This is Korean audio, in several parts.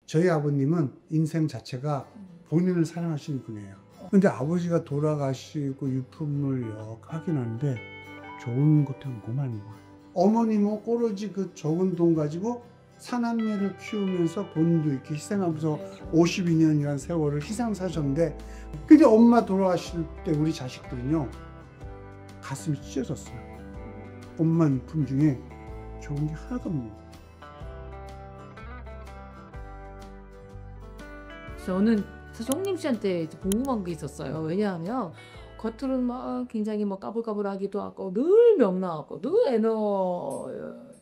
저희 아버님은 인생 자체가 본인을 사랑하시는 분이에요. 근데 아버지가 돌아가시고 유품을 하긴 하는데 좋은 것들은 뭐만 거야. 어머님은 오로지 그 적은 돈 가지고 사남매를 키우면서 본인도 이렇게 희생하면서 52년이라는 세월을 희생 사셨는데, 근데 엄마 돌아가실 때 우리 자식들은요 가슴이 찢어졌어요. 엄마 유품 중에 좋은 게 하나도 없는 거예요. 저는 사실 홍림 씨한테 궁금한 게 있었어요. 왜냐하면 겉으로는 막 굉장히 뭐 까불까불하기도 하고 늘 명랑하고 늘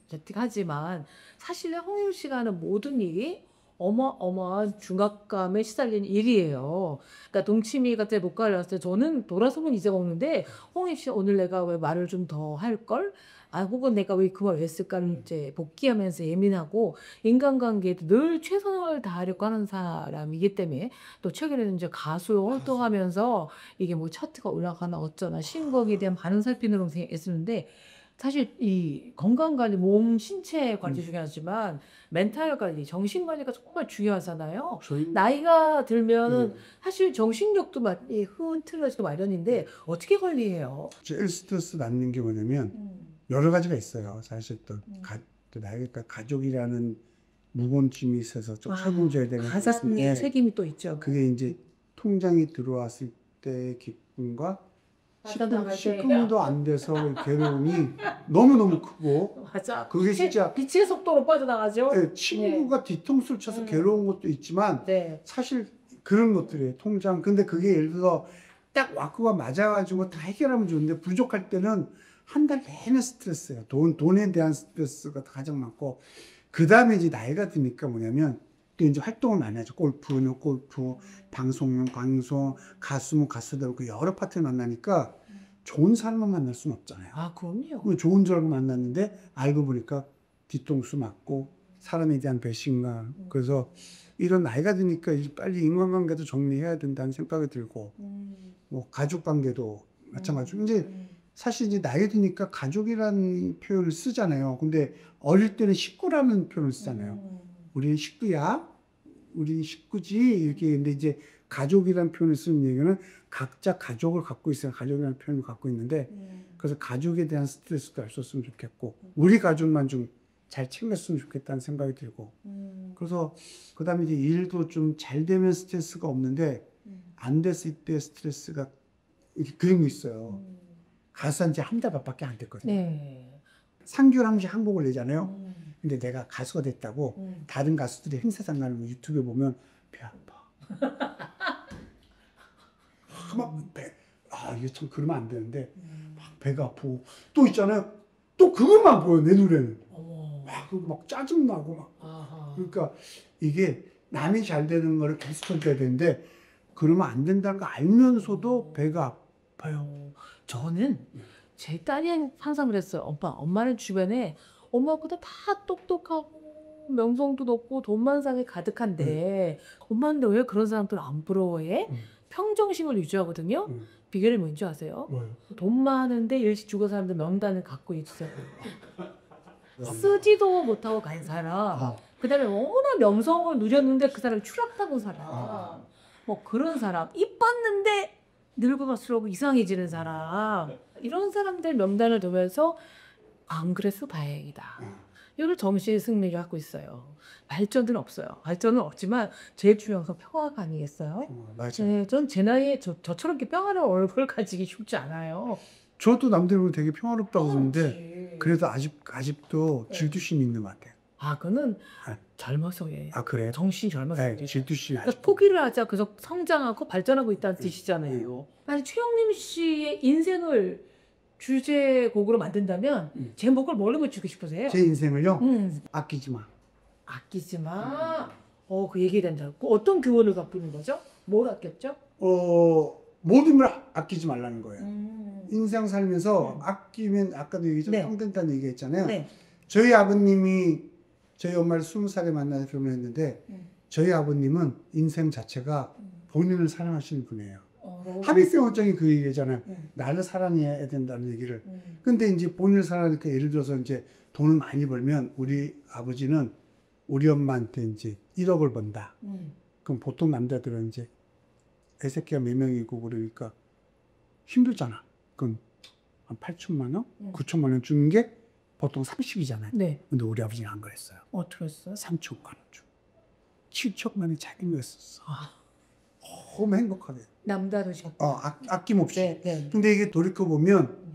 에너제틱하지만 사실 홍림 씨가 하는 모든 일이 어마어마한 중압감에 시달리는 일이에요. 그러니까 동치미 같은 못 가려웠을 때 저는 돌아서면 이제 먹는데 홍림 씨 오늘 내가 왜 말을 좀 더 할걸? 아, 혹은 내가 왜 그 말 왜 했을까를 이제 복귀하면서 예민하고 인간관계에도 늘 최선을 다하려고 하는 사람이기 때문에 또 최근에는 이제 가수로 활동하면서 이게 뭐 차트가 올라가나 어쩌나 신곡에 대한 반응 살피는 애쓰는데 사실 이 건강관리, 몸, 신체 관리 중요하지만 멘탈 관리, 정신 관리가 정말 중요하잖아요. 저희 나이가 들면은 사실 정신력도 많이 흐트러지고 마련인데 어떻게 관리해요? 제일 스트레스 받는 게 뭐냐면 여러 가지가 있어요. 사실 또 나이가 가족이라는 무거운 짐이 있어서 좀 책임져야 되는 가장의 책임이 또 있죠. 그게 이제 통장이 들어왔을 때의 기쁨과 식금도 안 돼서 괴로움이 너무너무 크고, 맞아. 그게 진짜 빛의 속도로 빠져나가죠. 네, 친구가 뒤통수를 쳐서 괴로운 것도 있지만 네. 사실 그런 것들이에요. 통장. 근데 그게 예를 들어서 딱 와꾸가 맞아가지고 다 해결하면 좋은데 부족할 때는 한 달 내내 스트레스예요. 돈에 대한 스트레스가 가장 많고, 그 다음에 이제 나이가 드니까 뭐냐면 또 이제 활동을 많이 하죠. 골프는 골프, 방송은 방송, 가수는 가수들, 그 여러 파트를 만나니까 좋은 사람만 만날 수는 없잖아요. 아, 그럼요. 좋은 줄 알고 만났는데 알고 보니까 뒤통수 맞고 사람에 대한 배신감. 그래서 이런 나이가 드니까 이제 빨리 인간관계도 정리해야 된다는 생각이 들고, 뭐 가족 관계도 마찬가지로. 이제 사실 이제 나이 드니까 가족이라는 표현을 쓰잖아요. 근데 어릴 때는 식구라는 표현을 쓰잖아요. 우리 식구야, 우리 식구지, 이렇게. 근데 이제 가족이라는 표현을 쓰는 얘기는 각자 가족을 갖고 있어요. 가족이라는 표현을 갖고 있는데, 그래서 가족에 대한 스트레스도 알 수 없으면 좋겠고, 우리 가족만 좀 잘 챙겼으면 좋겠다는 생각이 들고, 그래서 그 다음에 이제 일도 좀 잘 되면 스트레스가 없는데 안 됐을 때 스트레스가 이렇게 그런 게 있어요. 가수 이제 한 달 반밖에 안 됐거든요. 네. 3개월 한 번씩 한복을 내잖아요. 근데 내가 가수가 됐다고 다른 가수들이 행사장 가는 거 유튜브에 보면 배 아파. 이게 참 그러면 안 되는데 막 배가 아프고 또 있잖아요. 또 그것만 보여 내 눈에는. 막 짜증나고 막. 그러니까 이게 남이 잘 되는 거를 계속 해야 되는데 그러면 안 된다는 거 알면서도 배가 아파요. 저는 제 딸이 항상 그랬어요. 엄마는 주변에 엄마보다 다 똑똑하고 명성도 높고 돈 많은 사람이 가득한데 엄마는 왜 그런 사람들 안 부러워해? 평정심을 유지하거든요. 비결이 뭔지 아세요? 뭐요? 돈 많은데 일찍 죽은 사람들 명단을 갖고 있어요. 쓰지도 못하고 간 사람, 그 다음에 워낙 명성을 누렸는데 그 사람이 추락하고 사람, 뭐 그런 사람, 이뻤는데 늙고 갈수록 이상해지는 사람, 이런 사람들 명단을 두면서 안 그래서 다행이다. 이걸 정신 승리를 하고 있어요. 발전은 없어요. 발전은 없지만 제일 중요한 건 평화가 아니겠어요? 맞아요. 네, 전 제 나이에 저처럼 이렇게 평화로운 얼굴 가지기 쉽지 않아요. 저도 남들보다 되게 평화롭다고 그러는데 그렇지. 그래도 아직도 질투심이 있는 것 같아요. 아, 그거는 젊어서예요. 아, 그래요? 정신이 젊어서. 네, 질투심이 그러니까 포기를 하자. 그래서 성장하고 발전하고 있다는 뜻이잖아요. 아니, 최영림 씨의 인생을 주제곡으로 만든다면 제목을 뭘로 붙이고 싶으세요? 제 인생을요? 아끼지 마. 아끼지 마. 그 얘기 된다고. 어떤 교훈을 갖고 있는 거죠? 뭘 아꼈죠? 모든 걸 아끼지 말라는 거예요. 인생 살면서 아끼면 아까도 얘기했죠. 형 된다는 얘기했잖아요. 네. 저희 아버님이 저희 엄마를 20살에 만나서 결혼했는데 저희 아버님은 인생 자체가 본인을 사랑하시는 분이에요. 하비스 원장이 그 얘기잖아요. 나를 사랑해야 된다는 얘기를. 근데 이제 본인을 사랑하니까 예를 들어서 이제 돈을 많이 벌면 우리 아버지는 우리 엄마한테 이제 1억을 번다. 음. 그럼 보통 남자들은 이제 애새끼가 몇 명이고 그러니까 힘들잖아. 그럼 한 8천만 원, 9천만 원 주는 게 보통 30이잖아요. 네. 근데 우리 아버지는 안 그랬어요. 어떻게 했어요? 3천만 원 주. 7천만 원이 자기 거였었어. 아, 너무 행복하게. 남다르셨. 아낌없이. 네, 네. 근데 이게 돌이켜보면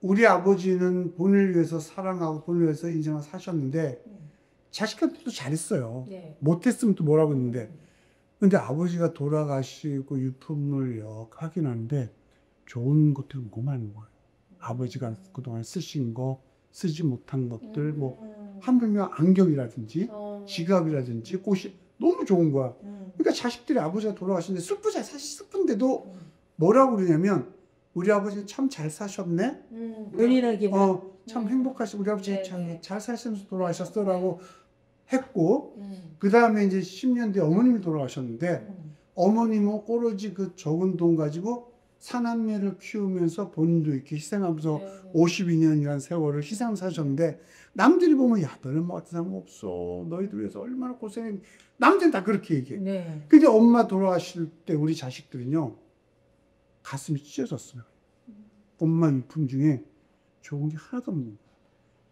우리 아버지는 본인을 위해서 사랑하고 본인을 위해서 인생을 사셨는데 자식한테도 잘했어요. 네. 못했으면 또 뭐라고 했는데 근데 아버지가 돌아가시고 유품을 확인하는데 좋은 것들이 너무 많은 거예요. 아버지가 그동안 쓰신 거, 쓰지 못한 것들, 뭐 하물며 안경이라든지 지갑이라든지 옷이 너무 좋은 거야. 그러니까 자식들이 아버지가 돌아가시는데 슬프잖아. 사실 슬픈데도 뭐라고 그러냐면 우리 아버지 참 잘 사셨네. 은인하게. 참 행복하시고 우리 아버지 네, 참 네. 잘 사시면서 돌아가셨어라고 했고 그 다음에 이제 10년 뒤에 어머님이 돌아가셨는데 어머님은 오로지 그 적은 돈 가지고 사남매를 키우면서 본인도 이렇게 희생하면서 52년이라는 세월을 희생 사셨는데 남들이 보면 야 너는 뭐 같은 사람 없어. 너희들 위해서 얼마나 고생했니. 남들은 다 그렇게 얘기해. 네. 근데 엄마 돌아가실 때 우리 자식들은요 가슴이 찢어졌어요. 엄마 유품 중에 좋은 게 하나도 없는 거예요.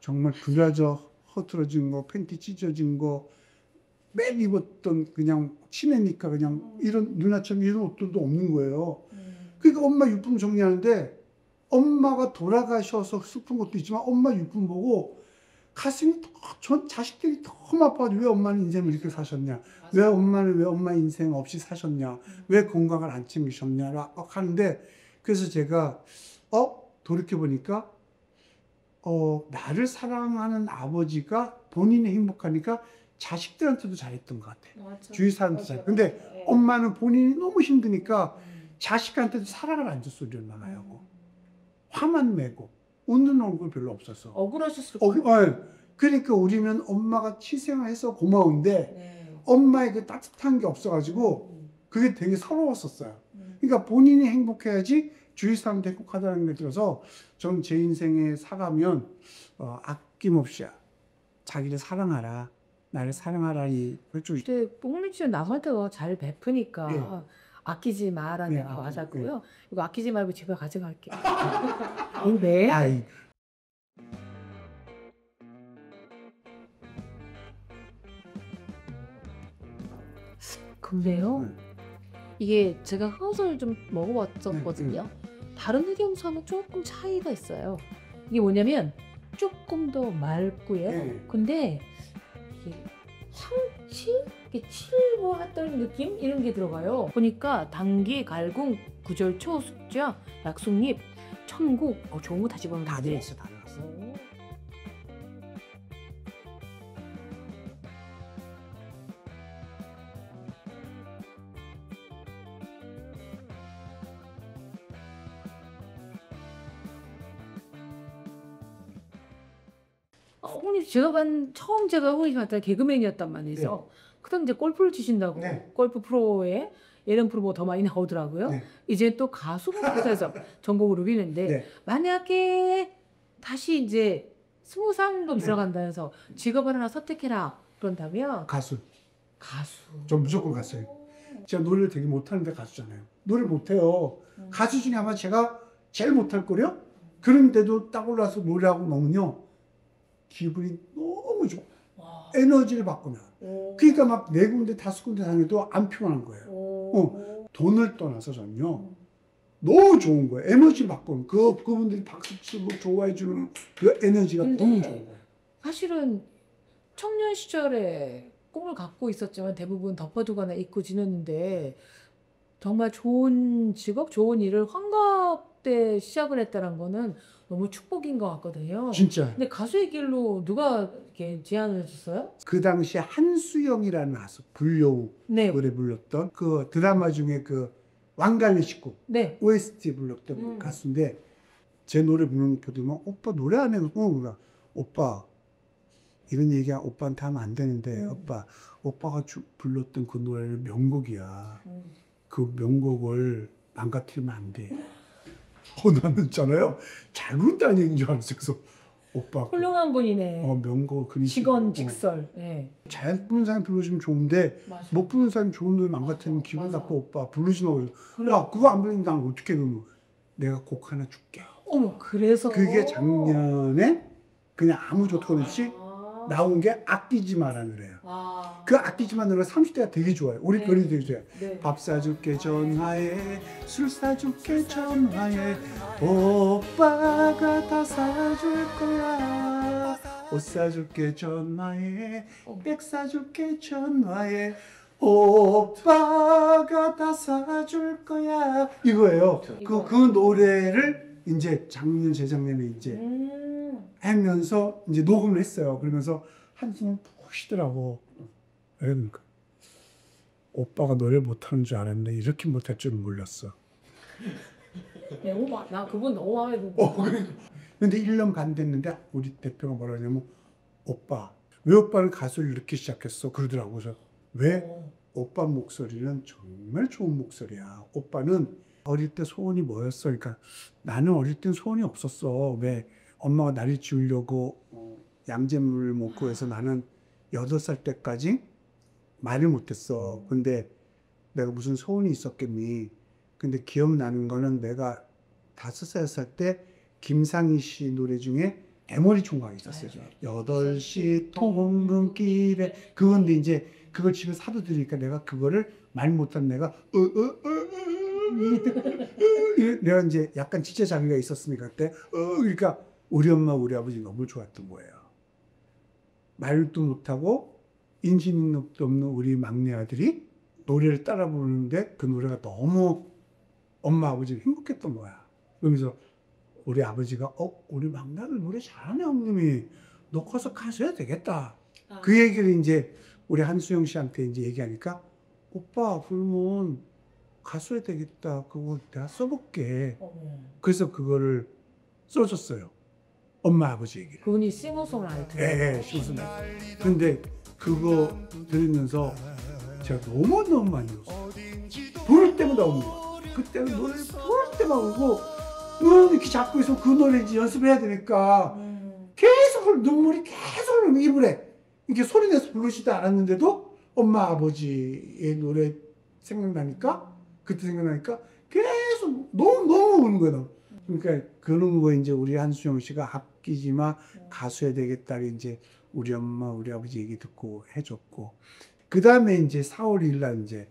정말 부라져 허틀어진 거, 팬티 찢어진 거, 매일 입었던 그냥 치내니까 그냥 이런 누나처럼 이런 옷들도 없는 거예요. 그러니까 엄마 유품 정리하는데 엄마가 돌아가셔서 슬픈 것도 있지만 엄마 유품 보고 가슴이 전 자식들이 너무 아파가지고 왜 엄마는 인생을 이렇게 사셨냐? 왜 엄마 인생 없이 사셨냐? 왜 건강을 안 챙기셨냐? 하는데 그래서 제가 돌이켜보니까 나를 사랑하는 아버지가 본인이 행복하니까 자식들한테도 잘했던 것 같아요. 맞아. 주위 사람도 잘. 근데 엄마는 본인이 너무 힘드니까 자식한테도 사랑을 안 줬어요. 나가고 화만 내고 웃는 얼굴 별로 없었어. 억울하셨을 거예요. 그러니까 우리는 엄마가 희생해서 고마운데 네. 엄마의 그 따뜻한 게 없어가지고 그게 되게 서러웠었어요. 그러니까 본인이 행복해야지 주위 사람도 행복하다는 걸 들어서 전 제 인생에 살아면 아낌없이 자기를 사랑하라. 나를 사랑하라. 근데 홍민 씨는 나갈 때가 잘 베푸니까 네. 아끼지 마라는 네, 거 아끼지, 맞았고요. 이거 아끼지 말고 집에 가져갈게요. 네. 아이, 근데요. 네. 이게 제가 흑염소를 좀 먹어봤었거든요. 다른 흑염소는 조금 차이가 있어요. 이게 뭐냐면 조금 더 맑고요. 네. 근데 이게 황치? 이게 칠보 했던 느낌? 이런 게 들어가요. 보니까 당귀, 갈궁, 구절초, 숙자, 약숙잎, 천국 좋은 거 다 집어넣는 다 들어있어, 다 들어있어. 어머니 처음 제가 어머니 갔다 개그맨이었단 말이죠. 그다음 이제 골프를 치신다고 네. 골프 프로에 예능 프로 뭐 더 많이 나오더라고요. 네. 이제 또 가수분께서 전곡을 우리는데 네. 만약에 다시 이제 20살도 네. 들어간다 해서 직업을 하나 선택해라 그런다면 가수. 가수. 전 무조건 가수예요. 제가 노래를 되게 못하는데 가수잖아요. 노래 못해요. 가수 중에 아마 제가 제일 못할 거요. 그런데도 딱 올라서 노래하고 나오면요. 기분이 너무 좋아. 와. 에너지를 받거나. 그러니까 막 4군데 5군데 다녀도 안 피곤한 거예요. 돈을 떠나서 저는요. 너무 좋은 거예요. 에너지를 받고 그분들이 박수 치고 좋아해 주는 그 에너지가 근데 너무 좋은 거예요. 사실은 청년 시절에 꿈을 갖고 있었지만 대부분 덮어두거나 잊고 지냈는데 정말 좋은 직업, 좋은 일을 환갑 때 시작을 했다는 거는 너무 축복인 것 같거든요. 진짜. 근데 가수의 길로 누가 이렇게 제안을 해줬어요? 그 당시에 한수영이라는 가수, 불려우 네. 노래 불렀던 그 드라마 중에 그 왕갈래 식구 네. OST 불렀던 가수인데 제 노래 부르는 거 들으면 오빠 노래 안 해서 그러니까 오빠 이런 얘기 오빠한테 하면 안 되는데 오빠가 불렀던 그 노래는 명곡이야. 그 명곡을 망가뜨리면 안 돼. 나는 있잖아요. 잘 부른다는 얘기인 줄 알았어요. 그래서 오빠 훌륭한 분이네. 명곡 그리 직언직설. 네. 잘 부르는 사람 불러주면 좋은데 맞아. 못 부르는 사람 좋은 노래 망가뜨리면 기분 나빠. 오빠 부르지 마. 야 그거 안 부르면 난 어떻게 그러면 내가 곡 하나 줄게. 어머, 그래서 그게 작년에 그냥 아무 좋다고 없이 아. 나온 게 아끼지 마라 노래예요. 아. 그 아끼지 마 노래 30대가 되게 좋아요. 우리 네. 별이 되게 좋아요. 네. 밥 사줄게 전화해, 술 사줄게 전화해, 오빠가 다 사줄 거야. 옷 사줄게 전화해, 백 사줄게 전화해, 오빠가 다 사줄 거야. 이거예요. 그 노래를 이제 작년 재작년에 이제 하면서 이제 녹음을 했어요. 그러면서 한숨 푹 쉬더라고. 그러니까 오빠가 노래 못하는 줄 알았는데 이렇게 못할 줄은 몰랐어. 네, 오빠, 나 그분 너무 마음에 들고. 근데 1년 반 됐는데 우리 대표가 뭐라 하냐면 오빠 왜 오빠는 가수를 이렇게 시작했어? 그러더라고. 그래서 왜? 오빠 목소리는 정말 좋은 목소리야. 오빠는 어릴 때 소원이 뭐였어? 그러니까 나는 어릴 땐 소원이 없었어. 왜? 엄마가 나를 지우려고 양잿물을 먹고 해서 나는 8살 때까지 말을 못했어. 근데 내가 무슨 소원이 있었겠니? 근데 기억나는 거는 내가 5살, 6살 때 김상희 씨 노래 중에 애머리 총각이 있었어요. 8시 통근길에 그건데 이제 그걸 집에 사도 들으니까 내가 그거를 말 못한 내가 내가 이제 약간 지체 장애가 있었으니까 그때 그러니까 우리 엄마 우리 아버지 너무 좋았던 거예요. 말도 못하고 인지능력도 없는 우리 막내 아들이 노래를 따라 부르는데 그 노래가 너무 엄마 아버지가 행복했던 거야. 그러면서 우리 아버지가 우리 막내 아들 노래 잘하네 형님이 너 커서 가수 해야 되겠다. 그 얘기를 이제 우리 한수영 씨한테 이제 얘기하니까 오빠 그러면 가수 해야 되겠다. 그거 내가 써볼게. 그래서 그거를 써줬어요. 엄마 아버지 얘기를. 그분이 싱어송라이터. 예, 싱어송라이터. 근데 그거 들으면서 제가 너무 많이 울었어요. 부를 때마다 우는 거야. 그때는 노래를 부를 때마다 울고 이렇게 잡고 있으면 그 노래 이제 연습해야 되니까 계속 눈물이 계속 입을에 이게 소리 내서 부르지도 않았는데도 엄마 아버지의 노래 생각나니까 그때 생각나니까 계속 너무 우는 거예요. 그러니까 그런 거 이제 우리 한수영 씨가 아끼지 마 가수 해야 되겠다 이제 우리 엄마 우리 아버지 얘기 듣고 해줬고 그 다음에 이제 4월 1일 날 이제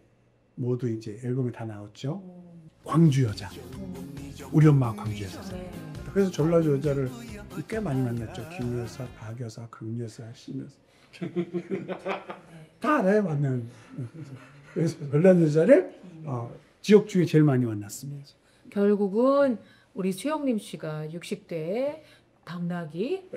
모두 이제 앨범이 다 나왔죠. 광주 여자. 우리 엄마가 광주 여자. 그래서 전라도 여자를 꽤 많이 만났죠. 김 여사, 박 여사, 강 여사, 신 여사. 다 알아요, 만나는. 그래서 전라도 여자를 지역 중에 제일 많이 만났습니다. 결국은 우리 수영림 씨가 60대에 당나귀,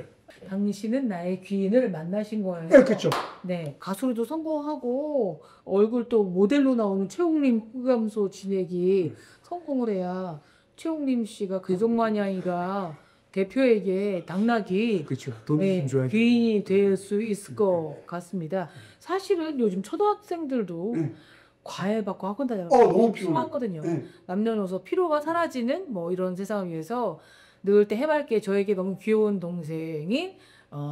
당신은 나의 귀인을 만나신 거예요. 네, 그렇죠. 네, 가수로도 성공하고 얼굴 또 모델로 나오는 최홍림 흑암소 진액이 성공을 해야 최홍림 씨가 그종마냥이가 대표에게 당나귀 그렇죠. 돈 줘야 귀인이 될 수 있을 것 같습니다. 사실은 요즘 초등학생들도 과외받고 학원 다녀서 너무 심하거든요. 네. 남녀노소 피로가 사라지는 뭐 이런 세상을 위해서 늘 때 해맑게 저에게 너무 귀여운 동생인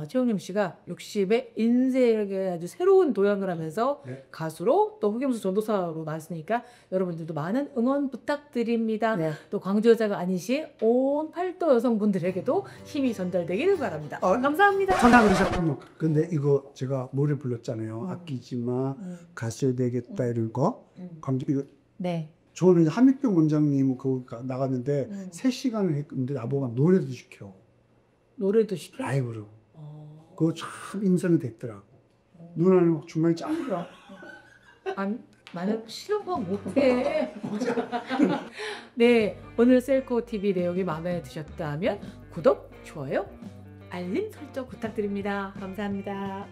최홍림 씨가 60에 인생에 아주 새로운 도약을 하면서 네. 가수로 또 흑염소 전도사로 나왔으니까 여러분들도 많은 응원 부탁드립니다. 네. 또 광주 여자가 아니신 온 팔도 여성분들에게도 힘이 전달되기를 바랍니다. 감사합니다. 잠깐만요. 근데 이거 제가 노래 불렀잖아요. 아끼지 마, 가수 해야 되겠다 이런 거. 광주 이거 네. 저는 한민병 원장님 그거 나갔는데 3시간을 했는데 나보고 노래도 시켜. 노래도 시켜? 라이브로. 그거 참 인상이 됐더라고. 누나는 막 주말에 짱이야. 나는 싫은 거 못해. 네, 오늘 셀코 TV 내용이 마음에 드셨다면 구독, 좋아요, 알림 설정 부탁드립니다. 감사합니다.